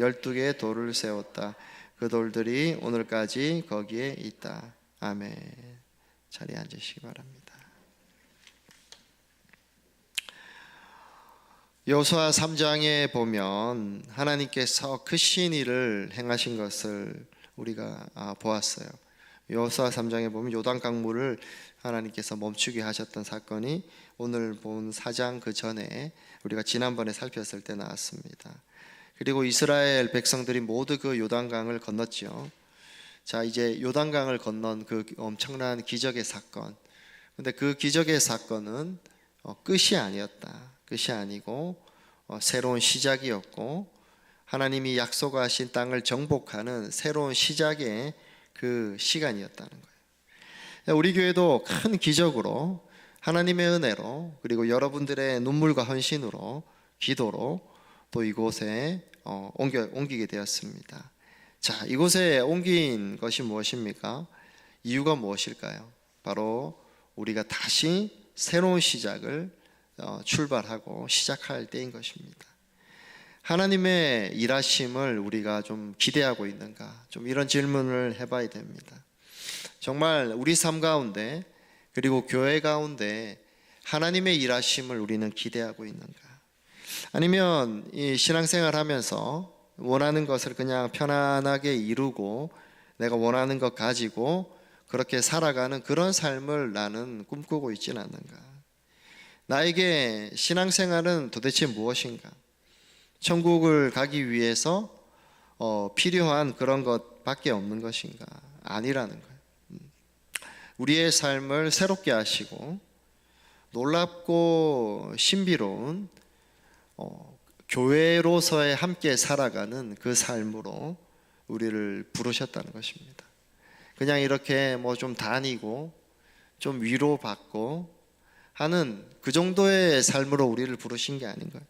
12개의 돌을 세웠다. 그 돌들이 오늘까지 거기에 있다. 아멘. 자리에 앉으시기 바랍니다. 여호수아 3장에 보면 하나님께서 크신 일을 행하신 것을 우리가 보았어요. 여호수아 3장에 보면 요단 강물을 하나님께서 멈추게 하셨던 사건이 오늘 본 4장 그 전에 우리가 지난번에 살폈을 때 나왔습니다. 그리고 이스라엘 백성들이 모두 그 요단강을 건넜죠. 자, 이제 요단강을 건넌 그 엄청난 기적의 사건. 근데 그 기적의 사건은 끝이 아니었다. 끝이 아니고 새로운 시작이었고, 하나님이 약속하신 땅을 정복하는 새로운 시작의 그 시간이었다는 거예요. 우리 교회도 큰 기적으로, 하나님의 은혜로, 그리고 여러분들의 눈물과 헌신으로, 기도로 또 이곳에 옮기게 되었습니다. 자, 이곳에 옮긴 것이 무엇입니까? 이유가 무엇일까요? 바로 우리가 다시 새로운 시작을 출발하고 시작할 때인 것입니다. 하나님의 일하심을 우리가 좀 기대하고 있는가? 좀 이런 질문을 해봐야 됩니다. 정말 우리 삶 가운데, 그리고 교회 가운데 하나님의 일하심을 우리는 기대하고 있는가? 아니면 이 신앙생활 하면서 원하는 것을 그냥 편안하게 이루고 내가 원하는 것 가지고 그렇게 살아가는 그런 삶을 나는 꿈꾸고 있지는 않는가? 나에게 신앙생활은 도대체 무엇인가? 천국을 가기 위해서 필요한 그런 것밖에 없는 것인가? 아니라는 거예요. 우리의 삶을 새롭게 하시고 놀랍고 신비로운 교회로서의 함께 살아가는 그 삶으로 우리를 부르셨다는 것입니다. 그냥 이렇게 뭐 좀 다니고 좀 위로받고 하는 그 정도의 삶으로 우리를 부르신 게 아닌 거예요.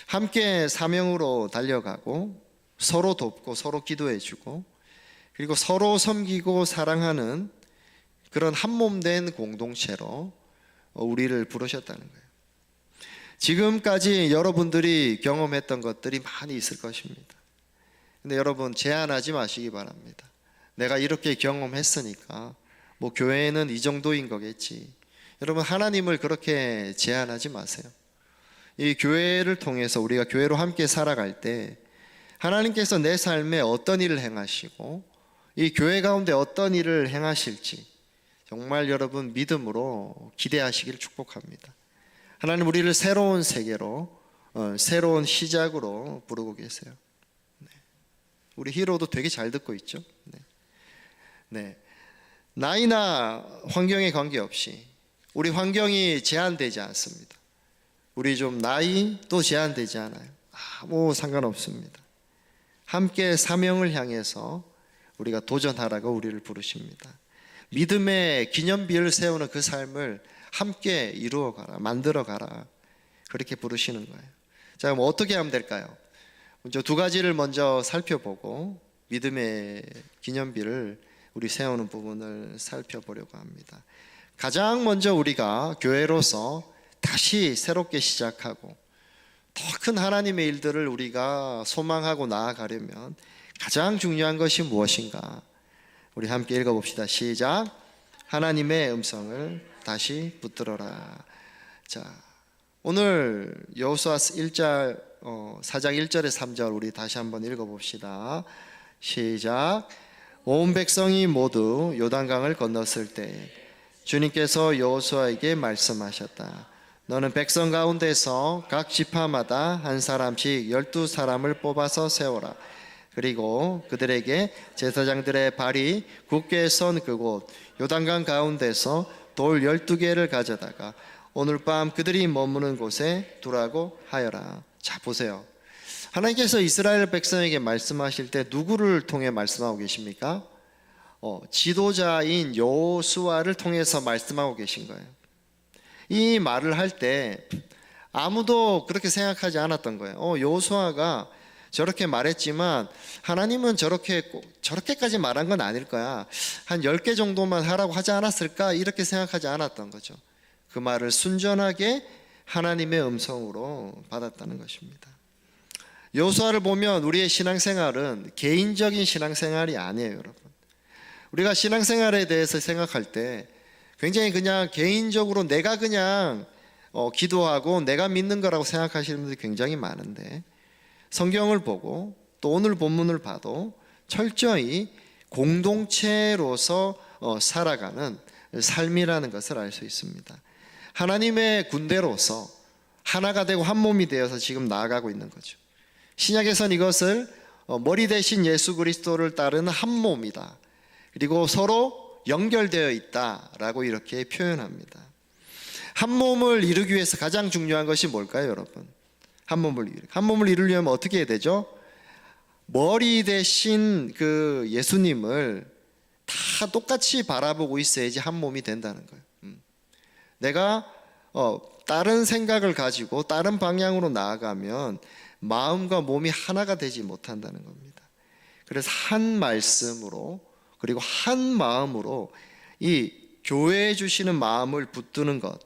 함께 사명으로 달려가고 서로 돕고 서로 기도해주고 그리고 서로 섬기고 사랑하는 그런 한몸된 공동체로 우리를 부르셨다는 거예요. 지금까지 여러분들이 경험했던 것들이 많이 있을 것입니다. 근데 여러분 제한하지 마시기 바랍니다. 내가 이렇게 경험했으니까 뭐 교회는 이 정도인 거겠지. 여러분 하나님을 그렇게 제한하지 마세요. 이 교회를 통해서 우리가 교회로 함께 살아갈 때 하나님께서 내 삶에 어떤 일을 행하시고 이 교회 가운데 어떤 일을 행하실지 정말 여러분 믿음으로 기대하시기를 축복합니다. 하나님 우리를 새로운 세계로 새로운 시작으로 부르고 계세요. 네. 우리 히로도 되게 잘 듣고 있죠. 네. 나이나 환경에 관계없이 우리 환경이 제한되지 않습니다. 우리 좀 나이도 제한되지 않아요. 아무 상관없습니다. 함께 사명을 향해서 우리가 도전하라고 우리를 부르십니다. 믿음의 기념비를 세우는 그 삶을 함께 이루어가라, 만들어가라, 그렇게 부르시는 거예요. 자, 그럼 어떻게 하면 될까요? 먼저 두 가지를 먼저 살펴보고 믿음의 기념비를 우리 세우는 부분을 살펴보려고 합니다. 가장 먼저 우리가 교회로서 다시 새롭게 시작하고 더 큰 하나님의 일들을 우리가 소망하고 나아가려면 가장 중요한 것이 무엇인가? 우리 함께 읽어봅시다. 시작. 하나님의 음성을 다시 붙들어라. 자, 오늘 여호수아 4장 1절에 3절 우리 다시 한번 읽어봅시다. 시작. 온 백성이 모두 요단강을 건넜을 때 주님께서 여호수아에게 말씀하셨다. 너는 백성 가운데서 각 지파마다 한 사람씩 12사람을 뽑아서 세워라. 그리고 그들에게 제사장들의 발이 굳게 선 그곳 요단강 가운데서 돌 12개를 가져다가 오늘 밤 그들이 머무는 곳에 두라고 하여라. 자, 보세요. 하나님께서 이스라엘 백성에게 말씀하실 때 누구를 통해 말씀하고 계십니까? 지도자인 여호수아를 통해서 말씀하고 계신 거예요. 이 말을 할 때 아무도 그렇게 생각하지 않았던 거예요. 여호수아가 저렇게 말했지만 하나님은 저렇게까지 말한 건 아닐 거야. 한 10개 정도만 하라고 하지 않았을까? 이렇게 생각하지 않았던 거죠. 그 말을 순전하게 하나님의 음성으로 받았다는 것입니다. 여호수아를 보면 우리의 신앙생활은 개인적인 신앙생활이 아니에요, 여러분. 우리가 신앙생활에 대해서 생각할 때 굉장히 그냥 개인적으로 내가 그냥 기도하고 내가 믿는 거라고 생각하시는 분들이 굉장히 많은데, 성경을 보고 또 오늘 본문을 봐도 철저히 공동체로서 살아가는 삶이라는 것을 알 수 있습니다. 하나님의 군대로서 하나가 되고 한 몸이 되어서 지금 나아가고 있는 거죠. 신약에선 이것을 머리 대신 예수 그리스도를 따르는 한 몸이다, 그리고 서로 연결되어 있다라고 이렇게 표현합니다. 한 몸을 이루기 위해서 가장 중요한 것이 뭘까요, 여러분? 한 몸을 이루려면 어떻게 해야 되죠? 머리 대신 그 예수님을 다 똑같이 바라보고 있어야지 한 몸이 된다는 거예요. 내가 다른 생각을 가지고 다른 방향으로 나아가면 마음과 몸이 하나가 되지 못한다는 겁니다. 그래서 한 말씀으로, 그리고 한 마음으로 이 교회에 주시는 마음을 붙드는 것,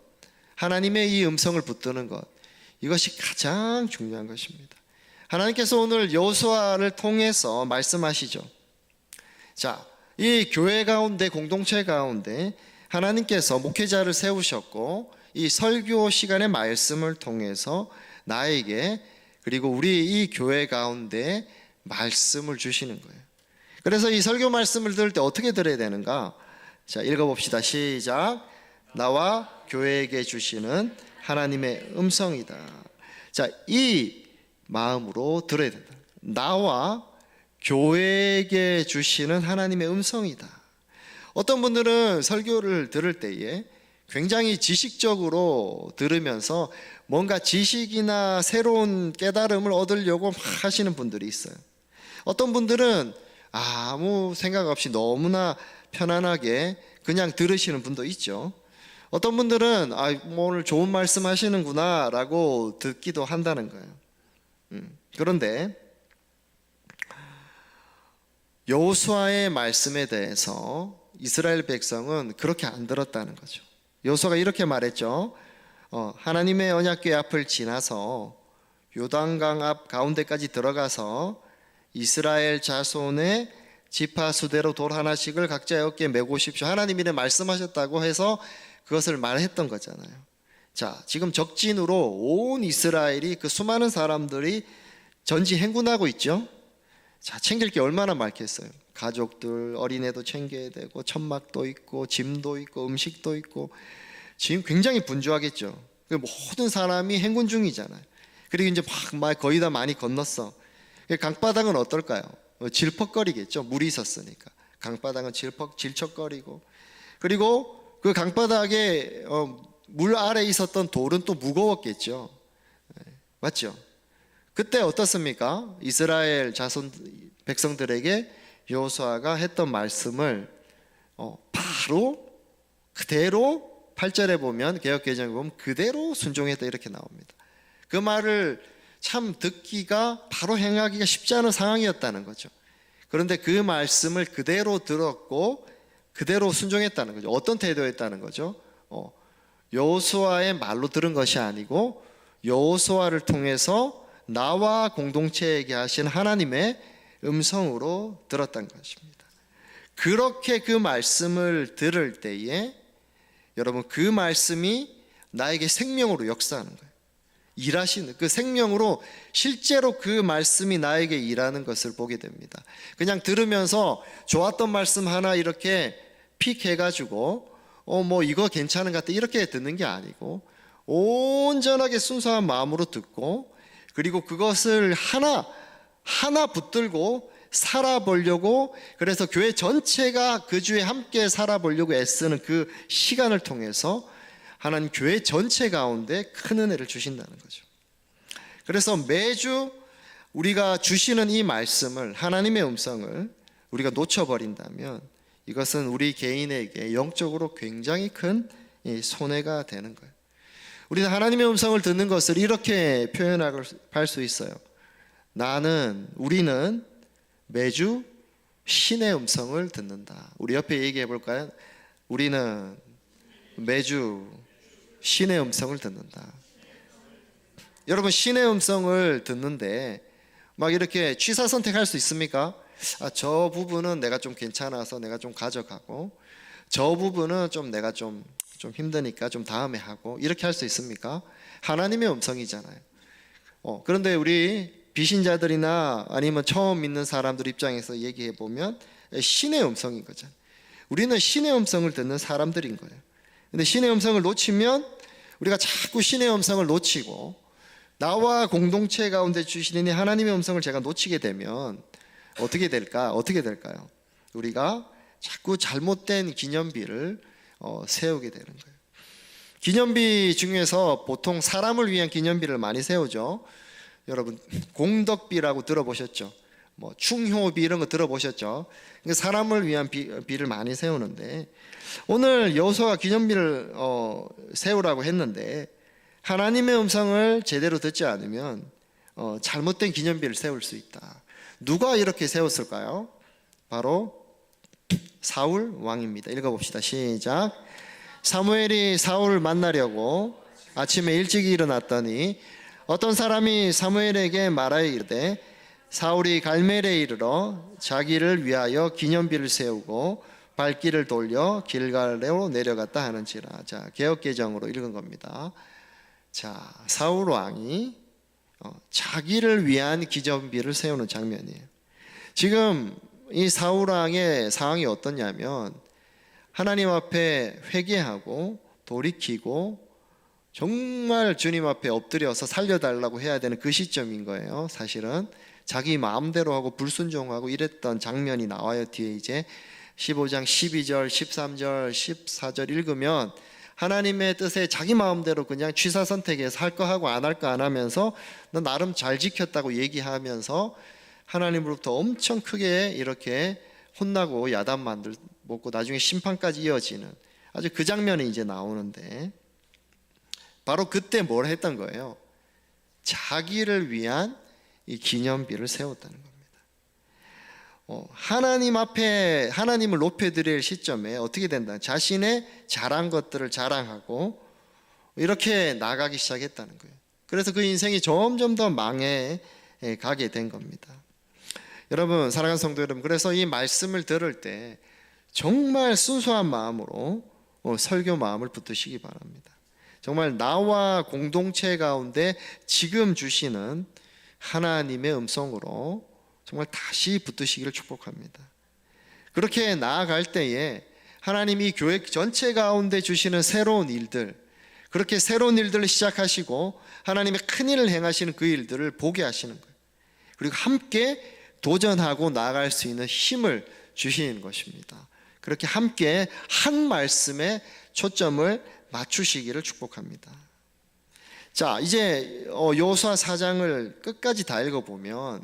하나님의 이 음성을 붙드는 것, 이것이 가장 중요한 것입니다. 하나님께서 오늘 여호수아를 통해서 말씀하시죠. 자, 이 교회 가운데, 공동체 가운데 하나님께서 목회자를 세우셨고, 이 설교 시간의 말씀을 통해서 나에게, 그리고 우리 이 교회 가운데 말씀을 주시는 거예요. 그래서 이 설교 말씀을 들을 때 어떻게 들어야 되는가? 자, 읽어봅시다. 시작. 나와 교회에게 주시는 하나님의 음성이다. 자, 이 마음으로 들어야 된다. 나와 교회에게 주시는 하나님의 음성이다. 어떤 분들은 설교를 들을 때에 굉장히 지식적으로 들으면서 뭔가 지식이나 새로운 깨달음을 얻으려고 막 하시는 분들이 있어요. 어떤 분들은 아무 생각 없이 너무나 편안하게 그냥 들으시는 분도 있죠. 어떤 분들은 뭐 오늘 좋은 말씀 하시는구나 라고 듣기도 한다는 거예요. 그런데 여호수아의 말씀에 대해서 이스라엘 백성은 그렇게 안 들었다는 거죠. 여호수아가 이렇게 말했죠. 하나님의 언약궤 앞을 지나서 요단강 앞 가운데까지 들어가서 이스라엘 자손의 지파 수대로 돌 하나씩을 각자의 어깨에 메고 오십시오. 하나님이 말씀하셨다고 해서 그것을 말했던 거잖아요. 자, 지금 적진으로 온 이스라엘이, 그 수많은 사람들이 전지 행군하고 있죠. 자, 챙길 게 얼마나 많겠어요. 가족들, 어린애도 챙겨야 되고, 천막도 있고, 짐도 있고, 음식도 있고, 지금 굉장히 분주하겠죠. 모든 사람이 행군 중이잖아요. 그리고 이제 막 거의 다 많이 건넜어. 강바닥은 어떨까요? 질퍽거리겠죠. 물이 있었으니까. 강바닥은 질척거리고, 그리고 그 강바닥에 물 아래에 있었던 돌은 또 무거웠겠죠. 맞죠? 그때 어떻습니까? 이스라엘 자손 백성들에게 여호수아가 했던 말씀을 바로 그대로 8절에 보면, 개역개정에 보면 그대로 순종했다 이렇게 나옵니다. 그 말을 참 듣기가, 바로 행하기가 쉽지 않은 상황이었다는 거죠. 그런데 그 말씀을 그대로 들었고 그대로 순종했다는 거죠. 어떤 태도였다는 거죠? 여호수아의 말로 들은 것이 아니고 여호수아를 통해서 나와 공동체에게 하신 하나님의 음성으로 들었던 것입니다. 그렇게 그 말씀을 들을 때에 여러분, 그 말씀이 나에게 생명으로 역사하는 거예요. 일하시는 그 생명으로 실제로 그 말씀이 나에게 일하는 것을 보게 됩니다. 그냥 들으면서 좋았던 말씀 하나 이렇게 픽 해가지고 뭐 이거 괜찮은 것 같아 이렇게 듣는 게 아니고, 온전하게 순수한 마음으로 듣고, 그리고 그것을 하나 붙들고 살아보려고, 그래서 교회 전체가 그 주에 함께 살아보려고 애쓰는 그 시간을 통해서 하나님 교회 전체 가운데 큰 은혜를 주신다는 거죠. 그래서 매주 우리가 주시는 이 말씀을, 하나님의 음성을 우리가 놓쳐버린다면 이것은 우리 개인에게 영적으로 굉장히 큰 손해가 되는 거예요. 우리는 하나님의 음성을 듣는 것을 이렇게 표현할 수 있어요. 우리는 매주 신의 음성을 듣는다. 우리 옆에 얘기해 볼까요? 우리는 매주 신의 음성을 듣는다. 여러분, 신의 음성을 듣는데 막 이렇게 취사 선택할 수 있습니까? 저 부분은 내가 좀 괜찮아서 내가 좀 가져가고, 저 부분은 좀 내가 좀 힘드니까 좀 다음에 하고, 이렇게 할 수 있습니까? 하나님의 음성이잖아요. 그런데 우리 비신자들이나 아니면 처음 믿는 사람들 입장에서 얘기해 보면 신의 음성인 거잖아요. 우리는 신의 음성을 듣는 사람들인 거예요. 근데 신의 음성을 놓치면, 우리가 자꾸 신의 음성을 놓치고 나와 공동체 가운데 주시는 하나님의 음성을 제가 놓치게 되면 어떻게 될까요? 우리가 자꾸 잘못된 기념비를 세우게 되는 거예요. 기념비 중에서 보통 사람을 위한 기념비를 많이 세우죠. 여러분, 공덕비라고 들어보셨죠? 뭐 충효비 이런 거 들어보셨죠? 사람을 위한 비를 많이 세우는데, 오늘 여호수아가 기념비를 세우라고 했는데 하나님의 음성을 제대로 듣지 않으면 잘못된 기념비를 세울 수 있다. 누가 이렇게 세웠을까요? 바로 사울 왕입니다. 읽어봅시다. 시작. 사무엘이 사울을 만나려고 아침에 일찍 일어났더니 어떤 사람이 사무엘에게 말하여 이르되 사울이 갈멜에 이르러 자기를 위하여 기념비를 세우고 발길을 돌려 길갈로 내려갔다 하는지라. 자, 개역개정으로 읽은 겁니다. 자, 사울 왕이 자기를 위한 기념비를 세우는 장면이에요. 지금 이 사울 왕의 상황이 어떠냐면, 하나님 앞에 회개하고 돌이키고 정말 주님 앞에 엎드려서 살려달라고 해야 되는 그 시점인 거예요. 사실은 자기 마음대로 하고 불순종하고 이랬던 장면이 나와요. 뒤에 이제 15장 12절 13절 14절 읽으면 하나님의 뜻에 자기 마음대로 그냥 취사 선택해서 할 거 하고 안 할 거 안 하면서 너 나름 잘 지켰다고 얘기하면서 하나님으로부터 엄청 크게 이렇게 혼나고 야단 먹고 나중에 심판까지 이어지는 아주 그 장면이 이제 나오는데, 바로 그때 뭘 했던 거예요? 자기를 위한 이 기념비를 세웠다는 겁니다. 하나님 앞에 하나님을 높여드릴 시점에 어떻게 된다? 자신의 잘한 것들을 자랑하고 이렇게 나가기 시작했다는 거예요. 그래서 그 인생이 점점 더 망해 가게 된 겁니다. 여러분, 사랑하는 성도 여러분, 그래서 이 말씀을 들을 때 정말 순수한 마음으로 설교 마음을 붙드시기 바랍니다. 정말 나와 공동체 가운데 지금 주시는 하나님의 음성으로 정말 다시 붙드시기를 축복합니다. 그렇게 나아갈 때에 하나님이 교회 전체 가운데 주시는 새로운 일들, 그렇게 새로운 일들을 시작하시고 하나님의 큰 일을 행하시는 그 일들을 보게 하시는 거예요. 그리고 함께 도전하고 나아갈 수 있는 힘을 주시는 것입니다. 그렇게 함께 한 말씀에 초점을 맞추시기를 축복합니다. 자, 이제 여호수아 4장을 끝까지 다 읽어보면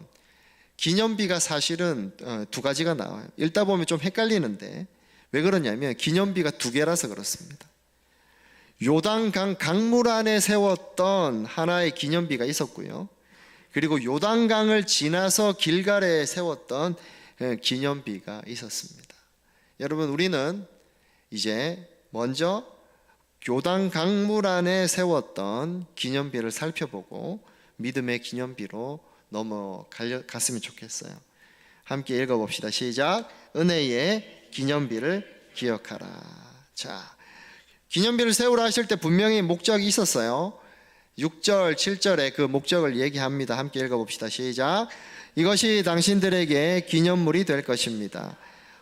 기념비가 사실은 두 가지가 나와요. 읽다 보면 좀 헷갈리는데 왜 그러냐면 기념비가 두 개라서 그렇습니다. 요단강 강물 안에 세웠던 하나의 기념비가 있었고요, 그리고 요단강을 지나서 길갈에 세웠던 기념비가 있었습니다. 여러분, 우리는 이제 먼저 요단 강물 안에 세웠던 기념비를 살펴보고 믿음의 기념비로 넘어갔으면 좋겠어요. 함께 읽어봅시다. 시작. 은혜의 기념비를 기억하라. 자, 기념비를 세우라 하실 때 분명히 목적이 있었어요. 6절 7절에 그 목적을 얘기합니다. 함께 읽어봅시다. 시작. 이것이 당신들에게 기념물이 될 것입니다.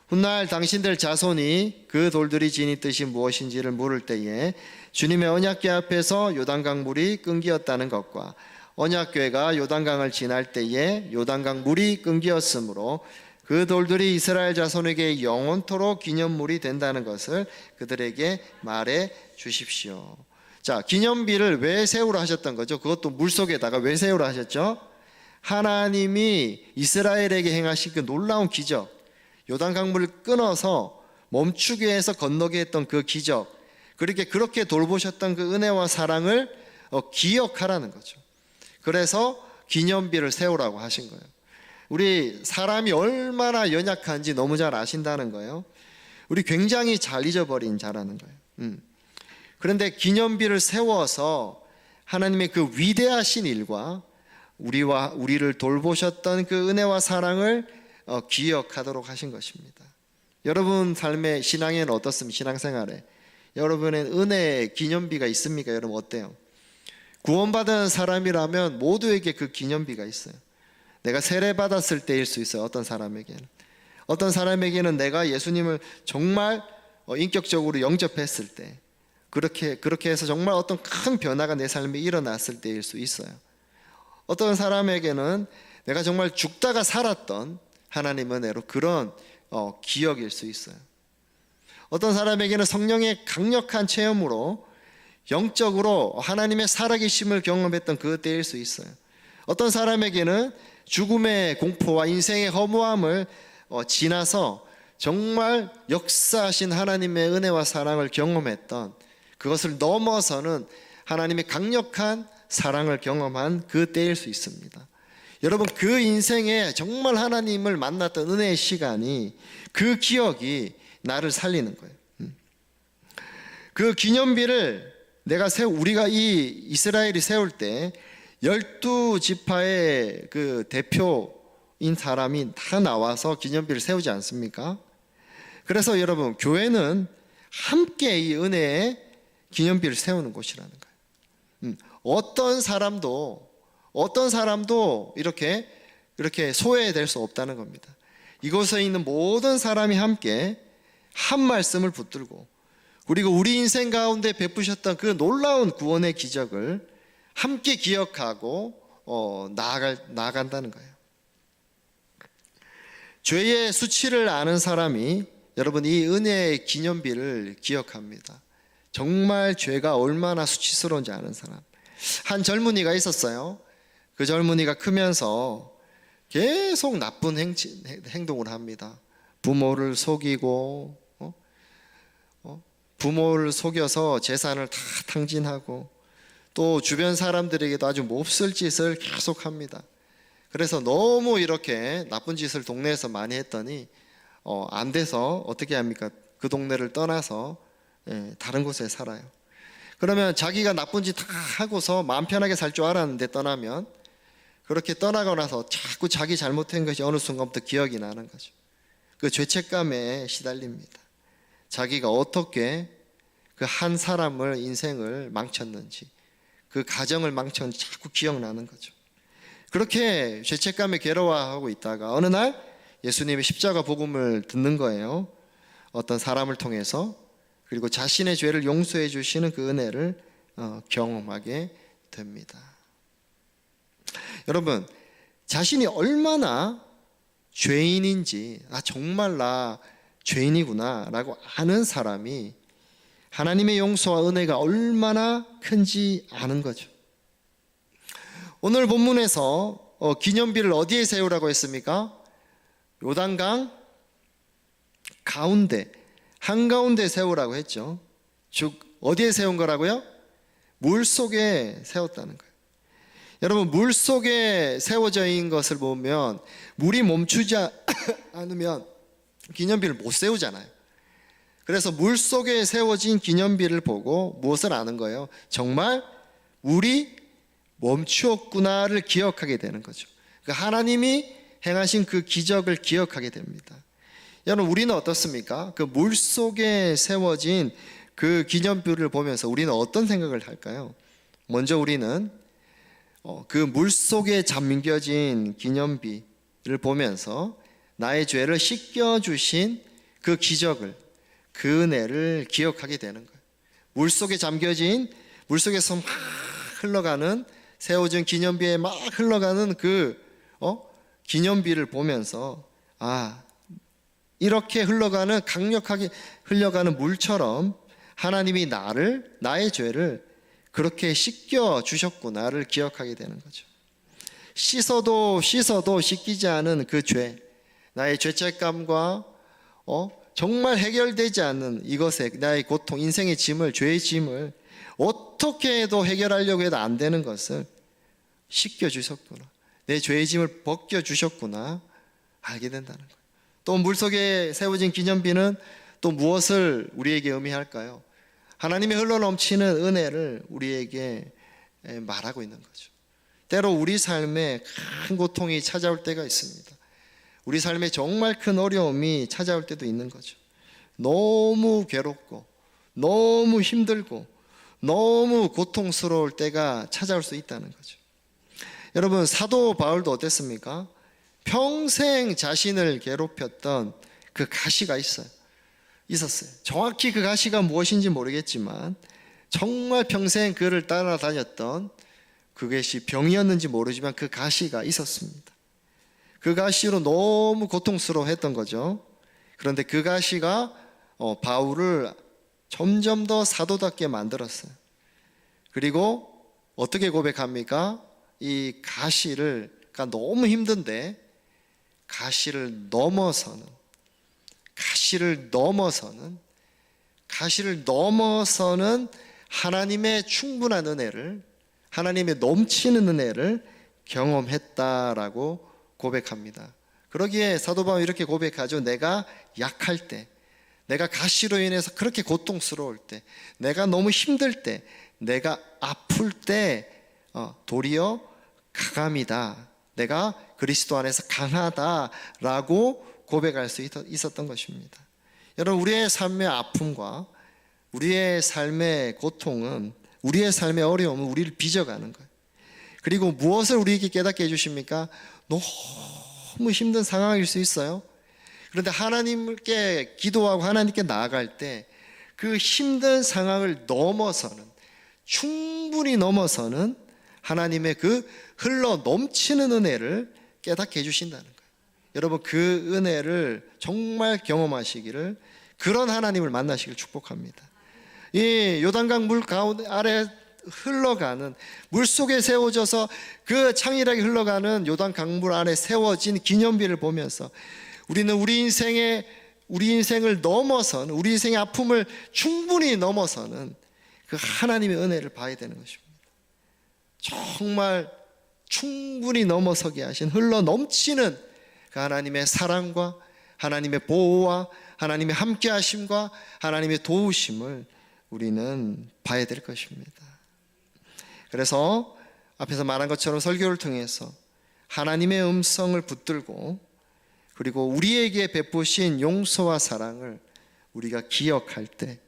훗날 당신들 자손이 그 돌들이 지닌 뜻이 무엇인지를 물을 때에 주님의 언약궤 앞에서 요단강 물이 끊기었다는 것과 언약궤가 요단강을 지날 때에 요단강 물이 끊기었으므로 그 돌들이 이스라엘 자손에게 영원토록 기념물이 된다는 것을 그들에게 말해 주십시오. 자, 기념비를 왜 세우라 하셨던 거죠? 그것도 물속에다가 왜 세우라 하셨죠? 하나님이 이스라엘에게 행하신 그 놀라운 기적, 요단 강물을 끊어서 멈추게 해서 건너게 했던 그 기적, 그렇게 돌보셨던 그 은혜와 사랑을 기억하라는 거죠. 그래서 기념비를 세우라고 하신 거예요. 우리 사람이 얼마나 연약한지 너무 잘 아신다는 거예요. 우리 굉장히 잘 잊어버린 자라는 거예요. 그런데 기념비를 세워서 하나님의 그 위대하신 일과 우리를 돌보셨던 그 은혜와 사랑을 기억하도록 하신 것입니다. 여러분 삶의 신앙에는 어떻습니까? 신앙생활에 여러분의 은혜의 기념비가 있습니까? 여러분 어때요? 구원받은 사람이라면 모두에게 그 기념비가 있어요. 내가 세례받았을 때일 수 있어요. 어떤 사람에게는 내가 예수님을 정말 인격적으로 영접했을 때, 그렇게 해서 정말 어떤 큰 변화가 내 삶에 일어났을 때일 수 있어요. 어떤 사람에게는 내가 정말 죽다가 살았던 하나님 은혜로 그런 기억일 수 있어요. 어떤 사람에게는 성령의 강력한 체험으로 영적으로 하나님의 살아계심을 경험했던 그 때일 수 있어요. 어떤 사람에게는 죽음의 공포와 인생의 허무함을 지나서 정말 역사하신 하나님의 은혜와 사랑을 경험했던, 그것을 넘어서는 하나님의 강력한 사랑을 경험한 그 때일 수 있습니다. 여러분, 그 인생에 정말 하나님을 만났던 은혜의 시간이, 그 기억이 나를 살리는 거예요. 그 기념비를 우리가 이 이스라엘이 세울 때 12지파의 그 대표인 사람이 다 나와서 기념비를 세우지 않습니까? 그래서 여러분, 교회는 함께 이 은혜의 기념비를 세우는 곳이라는 거예요. 어떤 사람도 이렇게 소외될 수 없다는 겁니다. 이곳에 있는 모든 사람이 함께 한 말씀을 붙들고, 그리고 우리 인생 가운데 베푸셨던 그 놀라운 구원의 기적을 함께 기억하고 나아간다는 거예요. 죄의 수치를 아는 사람이 여러분 이 은혜의 기념비를 기억합니다. 정말 죄가 얼마나 수치스러운지 아는 사람. 한 젊은이가 있었어요. 그 젊은이가 크면서 계속 나쁜 행동을 합니다. 부모를 속이고, 부모를 속여서 재산을 다 탕진하고, 또 주변 사람들에게도 아주 몹쓸 짓을 계속 합니다. 그래서 너무 이렇게 나쁜 짓을 동네에서 많이 했더니 안 돼서 어떻게 합니까? 그 동네를 떠나서 다른 곳에 살아요. 그러면 자기가 나쁜 짓 다 하고서 마음 편하게 살 줄 알았는데 떠나면, 그렇게 떠나고 나서 자꾸 자기 잘못한 것이 어느 순간부터 기억이 나는 거죠. 그 죄책감에 시달립니다. 자기가 어떻게 그 한 사람을, 인생을 망쳤는지, 그 가정을 망쳤는지 자꾸 기억나는 거죠. 그렇게 죄책감에 괴로워하고 있다가 어느 날 예수님의 십자가 복음을 듣는 거예요. 어떤 사람을 통해서. 그리고 자신의 죄를 용서해 주시는 그 은혜를 경험하게 됩니다. 여러분, 자신이 얼마나 죄인인지, 정말 나 죄인이구나 라고 아는 사람이 하나님의 용서와 은혜가 얼마나 큰지 아는 거죠. 오늘 본문에서 기념비를 어디에 세우라고 했습니까? 요단강 가운데, 한가운데 세우라고 했죠. 즉 어디에 세운 거라고요? 물속에 세웠다는 거예요. 여러분, 물속에 세워져 있는 것을 보면 물이 멈추지 않으면 기념비를 못 세우잖아요. 그래서 물속에 세워진 기념비를 보고 무엇을 아는 거예요? 정말 물이 멈추었구나를 기억하게 되는 거죠. 하나님이 행하신 그 기적을 기억하게 됩니다. 여러분, 우리는 어떻습니까? 그 물속에 세워진 그 기념비를 보면서 우리는 어떤 생각을 할까요? 먼저 우리는 그 물속에 잠겨진 기념비를 보면서 나의 죄를 씻겨주신 그 기적을, 그 은혜를 기억하게 되는 거예요. 물속에서 막 흘러가는, 세워진 기념비에 막 흘러가는 그 기념비를 보면서, 이렇게 강력하게 흘러가는 물처럼 하나님이 나의 죄를 그렇게 씻겨 주셨구나를 기억하게 되는 거죠. 씻어도 씻기지 않은 그 죄, 나의 죄책감과 정말 해결되지 않는 이것에 나의 고통, 인생의 짐을, 죄의 짐을 어떻게 해도 해결하려고 해도 안 되는 것을 씻겨 주셨구나, 내 죄의 짐을 벗겨 주셨구나 알게 된다는 거예요. 또 물속에 세워진 기념비는 또 무엇을 우리에게 의미할까요? 하나님의 흘러넘치는 은혜를 우리에게 말하고 있는 거죠. 때로 우리 삶에 큰 고통이 찾아올 때가 있습니다. 우리 삶에 정말 큰 어려움이 찾아올 때도 있는 거죠. 너무 괴롭고 너무 힘들고 너무 고통스러울 때가 찾아올 수 있다는 거죠. 여러분, 사도 바울도 어땠습니까? 평생 자신을 괴롭혔던 그 가시가 있었어요. 정확히 그 가시가 무엇인지 모르겠지만 정말 평생 그를 따라다녔던, 그것이 병이었는지 모르지만 그 가시가 있었습니다. 그 가시로 너무 고통스러워했던 거죠. 그런데 그 가시가 바울을 점점 더 사도답게 만들었어요. 그리고 어떻게 고백합니까? 이 가시가 너무 힘든데 가시를 넘어서는 하나님의 충분한 은혜를, 하나님의 넘치는 은혜를 경험했다라고 고백합니다. 그러기에 사도 바울이 이렇게 고백하죠. 내가 약할 때, 내가 가시로 인해서 그렇게 고통스러울 때, 내가 너무 힘들 때, 내가 아플 때 도리어 강함이다, 내가 그리스도 안에서 강하다라고 고백할 수 있었던 것입니다. 여러분, 우리의 삶의 아픔과 우리의 삶의 고통은, 우리의 삶의 어려움은 우리를 빚어가는 거예요. 그리고 무엇을 우리에게 깨닫게 해주십니까? 너무 힘든 상황일 수 있어요. 그런데 하나님께 기도하고 하나님께 나아갈 때 그 힘든 상황을 넘어서는, 충분히 넘어서는 하나님의 그 흘러 넘치는 은혜를 깨닫게 해주신다는 거예요. 여러분, 그 은혜를 정말 경험하시기를, 그런 하나님을 만나시길 축복합니다. 이 요단강 물 가운데 아래 흘러가는, 물 속에 세워져서 그 창일하게 흘러가는 요단 강물 안에 세워진 기념비를 보면서 우리는 우리 인생을 넘어서는, 우리 인생의 아픔을 충분히 넘어서는 그 하나님의 은혜를 봐야 되는 것입니다. 정말 충분히 넘어서게 하신, 흘러 넘치는 그 하나님의 사랑과 하나님의 보호와 하나님의 함께 하심과 하나님의 도우심을 우리는 봐야 될 것입니다. 그래서 앞에서 말한 것처럼 설교를 통해서 하나님의 음성을 붙들고, 그리고 우리에게 베푸신 용서와 사랑을 우리가 기억할 때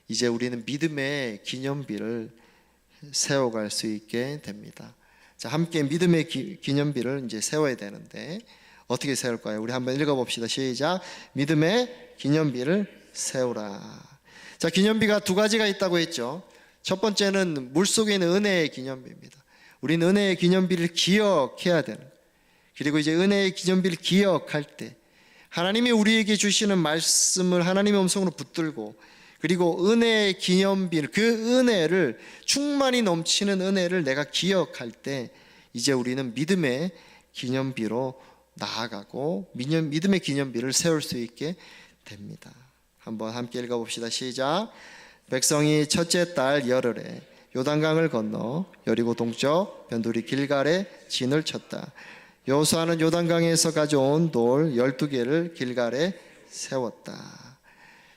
이제 우리는 믿음의 기념비를 세워갈 수 있게 됩니다. 자, 함께 믿음의 기념비를 이제 세워야 되는데 어떻게 세울까요? 우리 한번 읽어봅시다. 시작. 믿음의 기념비를 세우라. 자, 기념비가 두 가지가 있다고 했죠. 첫 번째는 물속에 있는 은혜의 기념비입니다. 우리는 은혜의 기념비를 기억해야 되는 거예요. 그리고 이제 은혜의 기념비를 기억할 때 하나님이 우리에게 주시는 말씀을 하나님의 음성으로 붙들고, 그리고 은혜의 기념비, 그 은혜를, 충만히 넘치는 은혜를 내가 기억할 때 이제 우리는 믿음의 기념비로 나아가고 믿음의 기념비를 세울 수 있게 됩니다. 한번 함께 읽어봅시다. 시작. 백성이 첫째 달 열흘에 요단강을 건너 여리고 동쪽 변두리 길갈에 진을 쳤다. 여호수아는 요단강에서 가져온 돌 12개를 길갈에 세웠다.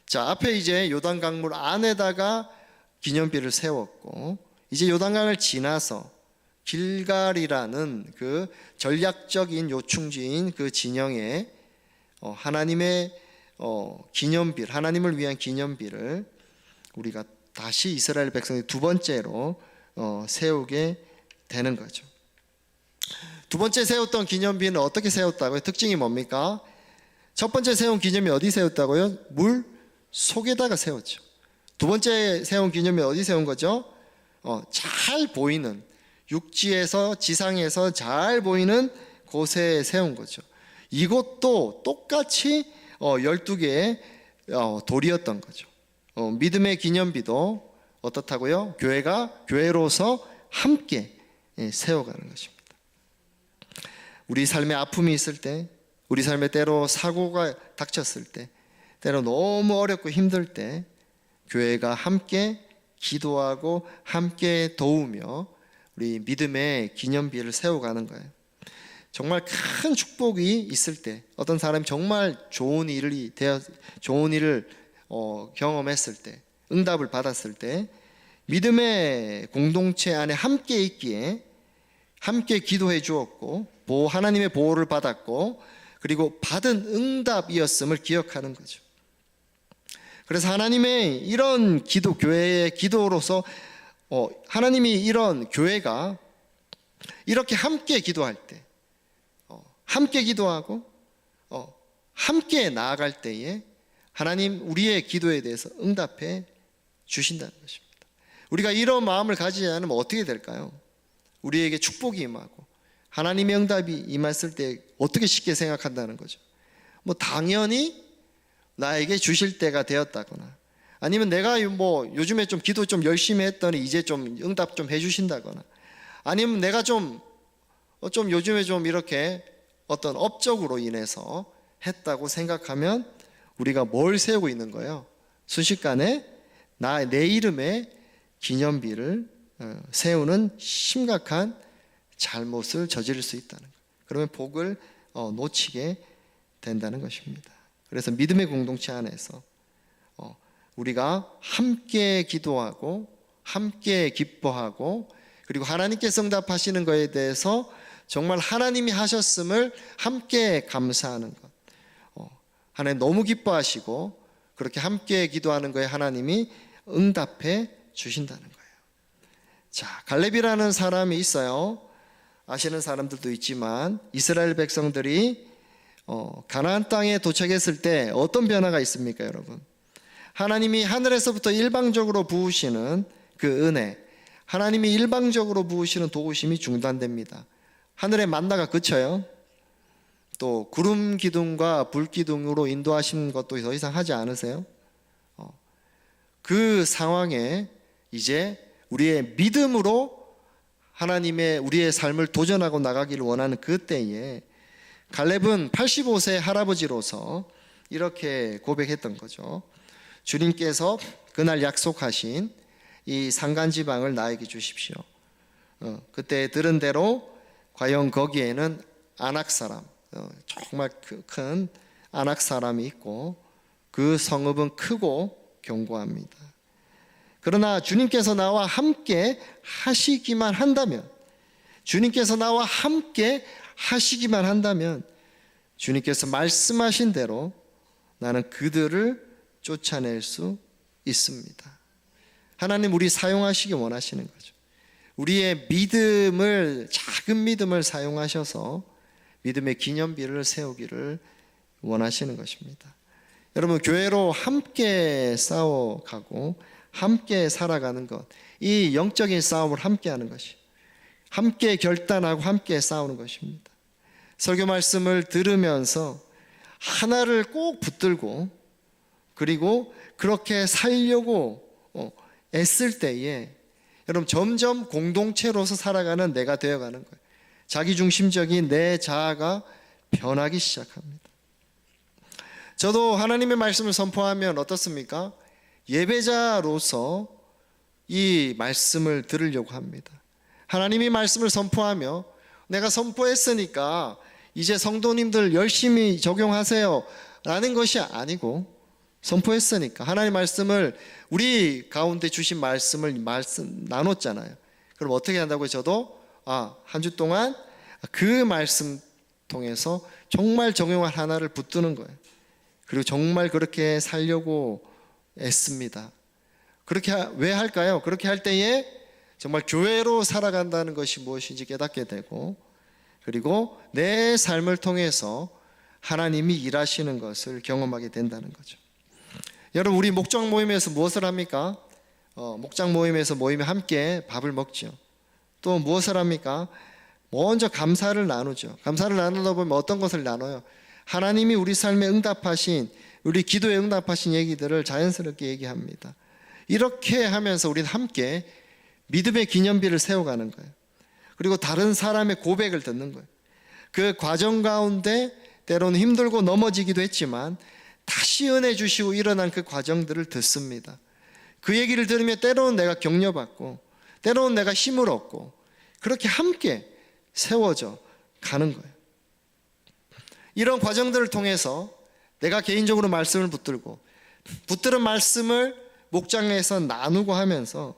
자, 앞에 이제 요단강물 안에다가 기념비를 세웠고, 이제 요단강을 지나서 길갈이라는 그 전략적인 요충지인 그 진영에 하나님의 기념비를, 하나님을 위한 기념비를 우리가 다시 이스라엘 백성이 두 번째로 세우게 되는 거죠. 두 번째 세웠던 기념비는 어떻게 세웠다고요? 특징이 뭡니까? 첫 번째 세운 기념비 어디 세웠다고요? 물 속에다가 세웠죠. 두 번째 세운 기념비 어디 세운 거죠? 잘 보이는, 육지에서, 지상에서 잘 보이는 곳에 세운 거죠. 이것도 똑같이 12개의 돌이었던 거죠. 믿음의 기념비도 어떻다고요? 교회로서 함께 세워가는 것입니다. 우리 삶에 아픔이 있을 때, 우리 삶에 때로 사고가 닥쳤을 때, 때로 너무 어렵고 힘들 때 교회가 함께 기도하고 함께 도우며 우리 믿음의 기념비를 세워가는 거예요. 정말 큰 축복이 있을 때, 어떤 사람이 정말 좋은 일을 경험했을 때, 응답을 받았을 때, 믿음의 공동체 안에 함께 있기에 함께 기도해 주었고 하나님의 보호를 받았고 그리고 받은 응답이었음을 기억하는 거죠. 그래서 하나님의 이런 교회의 기도로서 하나님이 이런 교회가 이렇게 함께 기도할 때 함께 기도하고 함께 나아갈 때에 하나님 우리의 기도에 대해서 응답해 주신다는 것입니다. 우리가 이런 마음을 가지지 않으면 어떻게 될까요? 우리에게 축복이 임하고 하나님의 응답이 임했을 때 어떻게 쉽게 생각한다는 거죠. 당연히 나에게 주실 때가 되었다거나 아니면 내가 요즘에 좀 기도 좀 열심히 했더니 이제 좀 응답 좀 해주신다거나 아니면 내가 좀 요즘에 좀 이렇게 어떤 업적으로 인해서 했다고 생각하면 우리가 뭘 세우고 있는 거예요? 순식간에 내 이름의 기념비를 세우는 심각한 잘못을 저지를 수 있다는 거예요. 그러면 복을 놓치게 된다는 것입니다. 그래서 믿음의 공동체 안에서 우리가 함께 기도하고 함께 기뻐하고 그리고 하나님께서 응답하시는 것에 대해서 정말 하나님이 하셨음을 함께 감사하는 것. 하나님 너무 기뻐하시고 그렇게 함께 기도하는 거에 하나님이 응답해 주신다는 거예요. 자, 갈렙이라는 사람이 있어요. 아시는 사람들도 있지만 이스라엘 백성들이 가나안 땅에 도착했을 때 어떤 변화가 있습니까, 여러분? 하나님이 하늘에서부터 일방적으로 부으시는 그 은혜, 하나님이 일방적으로 부으시는 도우심이 중단됩니다. 하늘의 만나가 그쳐요. 또 구름 기둥과 불 기둥으로 인도하시는 것도 더 이상 하지 않으세요? 그 상황에 이제 우리의 믿음으로 하나님의 우리의 삶을 도전하고 나가기를 원하는 그때에 갈렙은 85세 할아버지로서 이렇게 고백했던 거죠. 주님께서 그날 약속하신 이 산간지방을 나에게 주십시오. 그때 들은 대로 과연 거기에는 아낙 사람, 정말 큰 아낙 사람이 있고 그 성읍은 크고 견고합니다. 그러나 주님께서 나와 함께 하시기만 한다면, 주님께서 나와 함께 하시기만 한다면 주님께서 말씀하신 대로 나는 그들을 쫓아낼 수 있습니다. 하나님 우리 사용하시기 원하시는 거죠. 우리의 믿음을, 작은 믿음을 사용하셔서 믿음의 기념비를 세우기를 원하시는 것입니다. 여러분, 교회로 함께 싸워가고 함께 살아가는 것, 이 영적인 싸움을 함께 하는 것이, 함께 결단하고 함께 싸우는 것입니다. 설교 말씀을 들으면서 하나를 꼭 붙들고 그리고 그렇게 살려고 애쓸 때에 여러분 점점 공동체로서 살아가는 내가 되어가는 거예요. 자기중심적인 내 자아가 변하기 시작합니다. 저도 하나님의 말씀을 선포하면 어떻습니까? 예배자로서 이 말씀을 들으려고 합니다. 하나님이 말씀을 선포하며 내가 선포했으니까 이제 성도님들 열심히 적용하세요 라는 것이 아니고, 선포했으니까 하나님의 말씀을, 우리 가운데 주신 말씀을 나눴잖아요. 그럼 어떻게 한다고요? 저도 한 주 동안 그 말씀 통해서 정말 적용할 하나를 붙드는 거예요. 그리고 정말 그렇게 살려고 애씁니다. 그렇게 왜 할까요? 그렇게 할 때에 정말 교회로 살아간다는 것이 무엇인지 깨닫게 되고, 그리고 내 삶을 통해서 하나님이 일하시는 것을 경험하게 된다는 거죠. 여러분, 우리 목장 모임에서 무엇을 합니까? 목장 모임에서 모이면 함께 밥을 먹죠. 또 무엇을 합니까? 먼저 감사를 나누죠. 감사를 나누다 보면 어떤 것을 나눠요? 하나님이 우리 삶에 응답하신, 우리 기도에 응답하신 얘기들을 자연스럽게 얘기합니다. 이렇게 하면서 우리는 함께 믿음의 기념비를 세워가는 거예요. 그리고 다른 사람의 고백을 듣는 거예요. 그 과정 가운데 때로는 힘들고 넘어지기도 했지만 다시 은혜 주시고 일어난 그 과정들을 듣습니다. 그 얘기를 들으면 때로는 내가 격려받고 때로는 내가 힘을 얻고 그렇게 함께 세워져 가는 거예요. 이런 과정들을 통해서 내가 개인적으로 말씀을 붙들은 말씀을 목장에서 나누고 하면서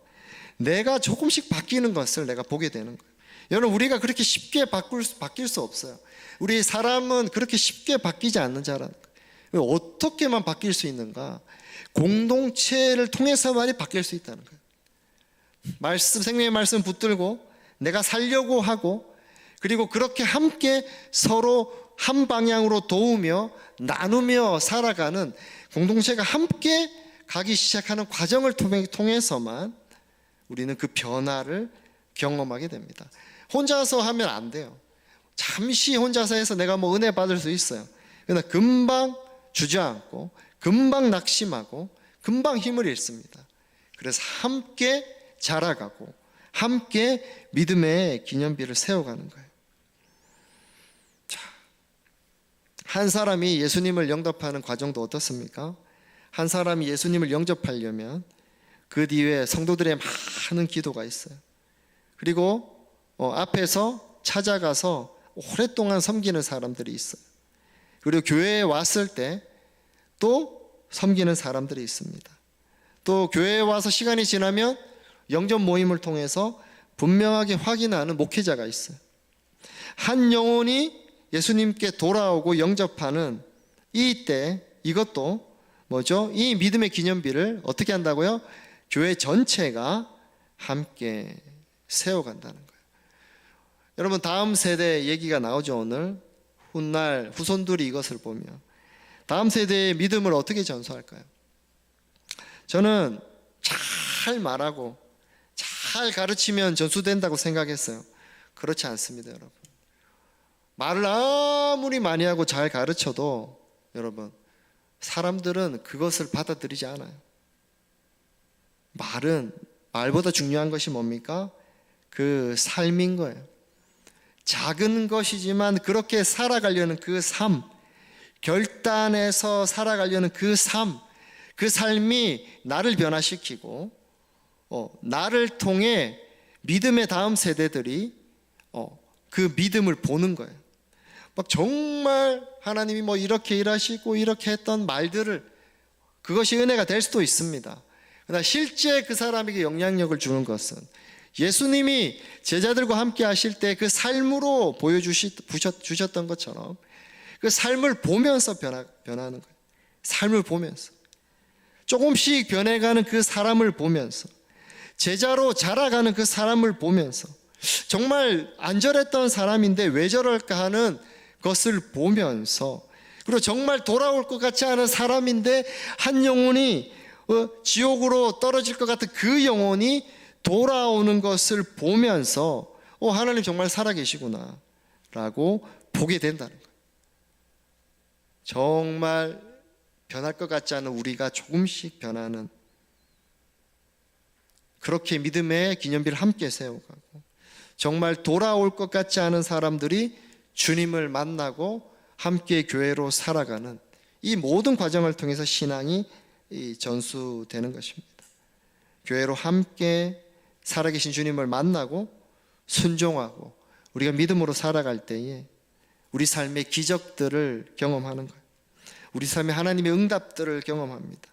내가 조금씩 바뀌는 것을 내가 보게 되는 거예요. 여러분, 우리가 그렇게 쉽게 바뀔 수 없어요. 우리 사람은 그렇게 쉽게 바뀌지 않는 자라는 거예요. 어떻게만 바뀔 수 있는가? 공동체를 통해서만이 바뀔 수 있다는 거예요. 생명의 말씀 붙들고 내가 살려고 하고, 그리고 그렇게 함께 서로 한 방향으로 도우며 나누며 살아가는 공동체가 함께 가기 시작하는 과정을 통해서만 우리는 그 변화를 경험하게 됩니다. 혼자서 하면 안 돼요. 잠시 혼자서 해서 내가 뭐 은혜 받을 수 있어요. 그러나 금방 주저앉고 금방 낙심하고 금방 힘을 잃습니다. 그래서 함께 자라가고 함께 믿음의 기념비를 세워가는 거예요. 자, 한 사람이 예수님을 영접하는 과정도 어떻습니까? 한 사람이 예수님을 영접하려면 그 뒤에 성도들의 많은 기도가 있어요. 그리고 앞에서 찾아가서 오랫동안 섬기는 사람들이 있어요. 그리고 교회에 왔을 때 또 섬기는 사람들이 있습니다. 또 교회에 와서 시간이 지나면 영접 모임을 통해서 분명하게 확인하는 목회자가 있어요. 한 영혼이 예수님께 돌아오고 영접하는 이때, 이것도 뭐죠? 이 믿음의 기념비를 어떻게 한다고요? 교회 전체가 함께 세워간다는 거예요. 여러분, 다음 세대 얘기가 나오죠. 오늘 훗날 후손들이 이것을 보며 다음 세대의 믿음을 어떻게 전수할까요? 저는 잘 말하고 잘 가르치면 전수된다고 생각했어요. 그렇지 않습니다, 여러분. 말을 아무리 많이 하고 잘 가르쳐도 여러분, 사람들은 그것을 받아들이지 않아요. 말보다 중요한 것이 뭡니까? 그 삶인 거예요. 작은 것이지만 그렇게 살아가려는 그 삶, 결단해서 살아가려는 그 삶이 나를 변화시키고 나를 통해 믿음의 다음 세대들이 그 믿음을 보는 거예요. 막 정말 하나님이 뭐 이렇게 일하시고 이렇게 했던 말들을, 그것이 은혜가 될 수도 있습니다. 그러나 실제 그 사람에게 영향력을 주는 것은 예수님이 제자들과 함께 하실 때 그 삶으로 보여주셨던 것처럼 그 삶을 보면서 변하는 거예요. 삶을 보면서 조금씩 변해가는 그 사람을 보면서, 제자로 자라가는 그 사람을 보면서, 정말 안절했던 사람인데 왜 저럴까 하는 것을 보면서, 그리고 정말 돌아올 것 같지 않은 사람인데 한 영혼이 지옥으로 떨어질 것 같은 그 영혼이 돌아오는 것을 보면서 하나님 정말 살아계시구나 라고 보게 된다는 거예요. 정말 변할 것 같지 않은 우리가 조금씩 변하는, 그렇게 믿음의 기념비를 함께 세워가고, 정말 돌아올 것 같지 않은 사람들이 주님을 만나고 함께 교회로 살아가는 이 모든 과정을 통해서 신앙이 전수되는 것입니다. 교회로 함께 살아계신 주님을 만나고 순종하고 우리가 믿음으로 살아갈 때에 우리 삶의 기적들을 경험하는 거예요. 우리 삶의 하나님의 응답들을 경험합니다.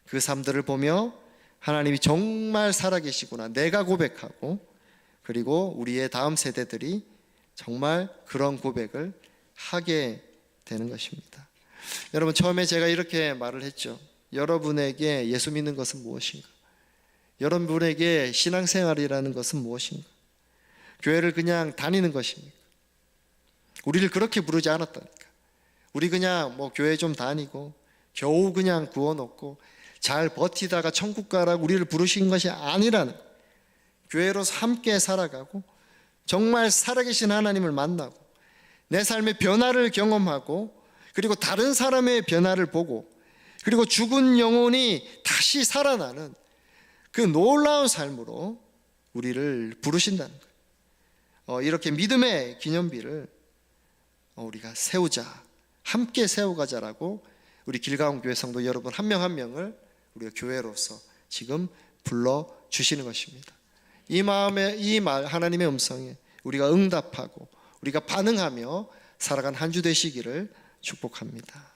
그 삶들을 보며 하나님이 정말 살아계시구나 내가 고백하고, 그리고 우리의 다음 세대들이 정말 그런 고백을 하게 되는 것입니다. 여러분, 처음에 제가 이렇게 말을 했죠. 여러분에게 예수 믿는 것은 무엇인가? 여러분에게 신앙생활이라는 것은 무엇인가? 교회를 그냥 다니는 것입니까? 우리를 그렇게 부르지 않았다니까. 우리 그냥 뭐 교회 좀 다니고 겨우 그냥 구워놓고 잘 버티다가 천국 가라고 우리를 부르신 것이 아니라는 거예요. 교회로서 함께 살아가고 정말 살아계신 하나님을 만나고 내 삶의 변화를 경험하고, 그리고 다른 사람의 변화를 보고, 그리고 죽은 영혼이 다시 살아나는 그 놀라운 삶으로 우리를 부르신다는 거예요. 이렇게 믿음의 기념비를 우리가 세우자, 함께 세워가자라고 우리 길가온 교회 성도 여러분 한 명 한 명을 우리가 교회로서 지금 불러주시는 것입니다. 이 말 하나님의 음성에 우리가 응답하고 우리가 반응하며 살아간 한 주 되시기를 축복합니다.